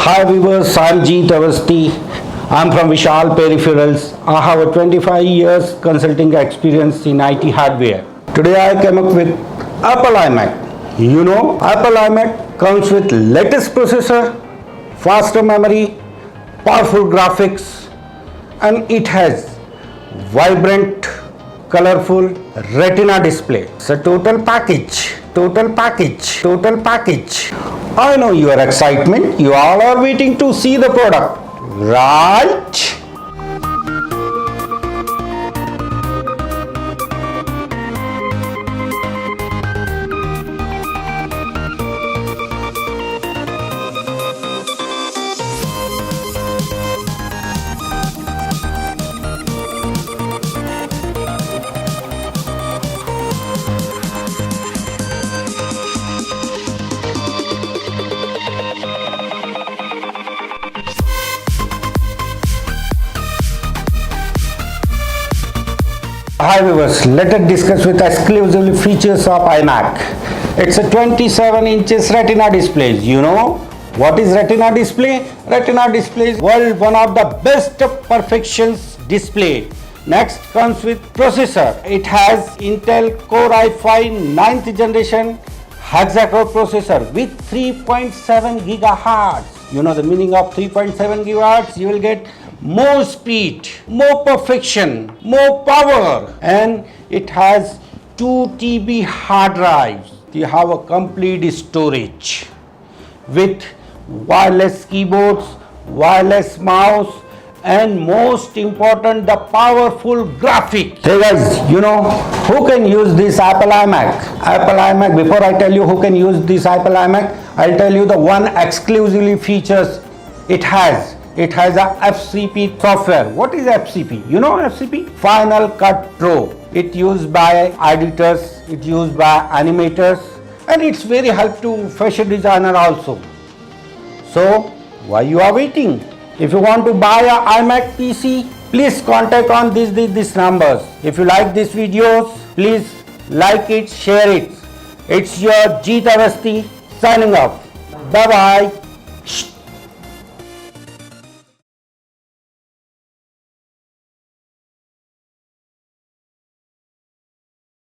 Hi viewers, I'm Jeet Avasti. I'm from Vishal Peripherals. I have a 25 years consulting experience in IT hardware. Today I came up with Apple iMac. You know, Apple iMac comes with latest processor, faster memory, powerful graphics, and it has vibrant, colorful retina display. It's a total package. I know your excitement. You all are waiting to see the product, right? Hi viewers, let us discuss with exclusive features of iMac. It's a 27 inches retina display. You know what is retina display? Retina display is world one of the best perfections display. Next comes with processor. It has Intel Core i5 9th generation hexa-core processor with 3.7 gigahertz. You know the meaning of 3.7 gigahertz? You will get more speed, more perfection, more power, and it has 2 TB hard drives. You have a complete storage with wireless keyboards, wireless mouse, and most important, the powerful graphic. Hey guys, you know who can use this Apple iMac? Apple iMac. Before I tell you who can use this Apple iMac, I'll tell you the one exclusively features it has. It has a FCP software. What is FCP? You know FCP? Final Cut Pro. It's used by editors, it's used by animators, and it's very helpful to fashion designer also. So why you are waiting? If you want to buy a iMac PC, please contact on these numbers. If you like these videos, please like it, share it. It's your Jeet Avasti signing off. Bye bye.